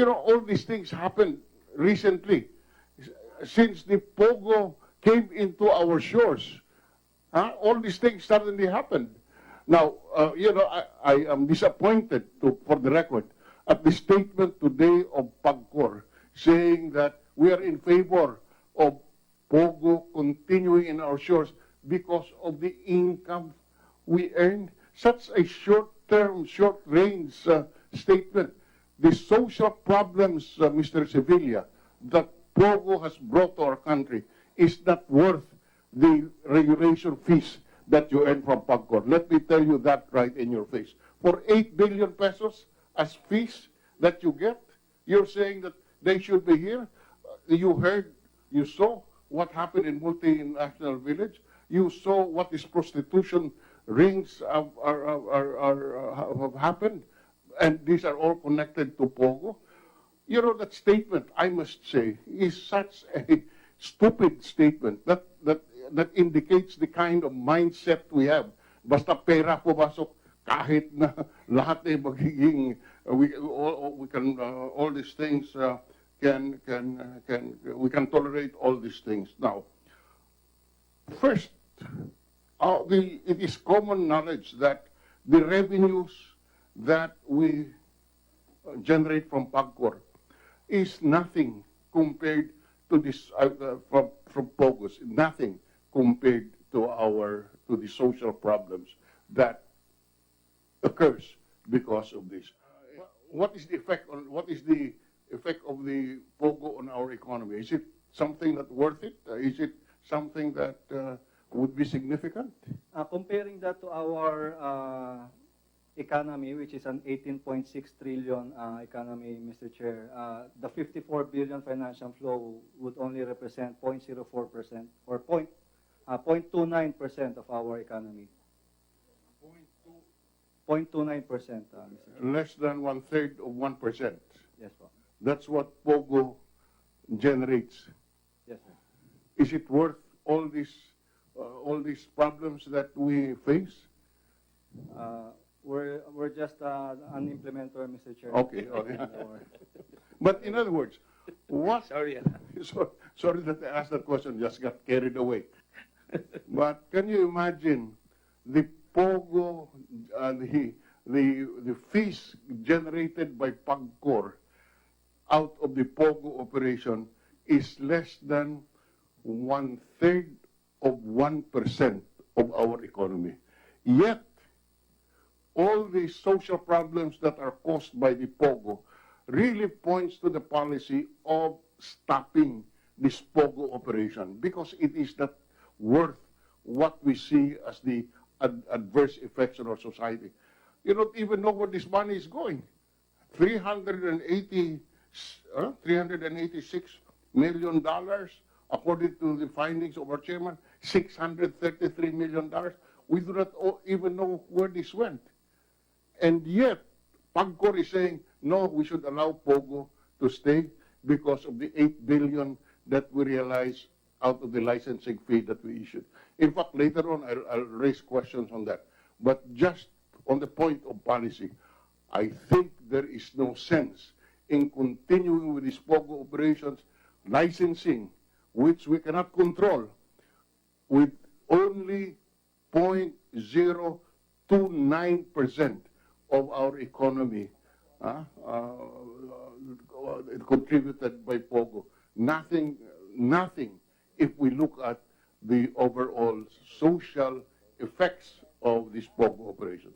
all these things happened recently. Since the Pogo came into our shores, all these things suddenly happened. Now, I am disappointed, for the record, at the statement today of Pagcor saying that we are in favor of Pogo continuing in our shores because of the income we earn. Such a short-term, short-range statement. The social problems, Mr. Sevilla, that Pogo has brought to our country is not worth the regulation fees that you earn from Pagcor. Let me tell you that right in your face. For 8 billion pesos as fees that you get, you're saying that they should be here. You heard, you saw what happened in multinational village. You saw what is prostitution rings have happened, and these are all connected to Pogo. That statement, I must say, is such a stupid statement that indicates the kind of mindset we have. Basta pera pumasok, kahit na lahat ay magiging, we can all these things we can tolerate all these things. Now, first, it is common knowledge that the revenues that we generate from Pagcor is nothing compared to this from Pogo's. Nothing compared to the social problems that occurs because of this. What is the effect of the Pogo on our economy? Is it something that's worth it? Is it something that would be significant? Comparing that to our economy, which is an 18.6 trillion economy, Mr. Chair, the 54 billion financial flow would only represent 0.04% or 0.29% of our economy. 0.29%, Mr. Chair. Less than 1/3 of 1%. Yes, sir. That's what Pogo generates. Yes, sir. Is it worth all these problems that we face? We're just an implementer, Mr. Chair. Okay. But in other words, what? Sorry. Sorry that I asked that question. Just got carried away. But can you imagine the Pogo, the fees generated by Pagcor out of the Pogo operation is less than 1/3 of 1% of our economy. Yet, all the social problems that are caused by the Pogo really points to the policy of stopping this Pogo operation because it is not worth what we see as the adverse effects on our society. You don't even know where this money is going. $386 million, according to the findings of our chairman, $633 million. We do not even know where this went. And yet, Pagcor is saying, no, we should allow Pogo to stay because of the 8 billion that we realize out of the licensing fee that we issued. In fact, later on, I'll raise questions on that. But just on the point of policy, I think there is no sense in continuing with these Pogo operations, licensing, which we cannot control, with only 0.029% of our economy contributed by Pogo. Nothing if we look at the overall social effects of this Pogo operation.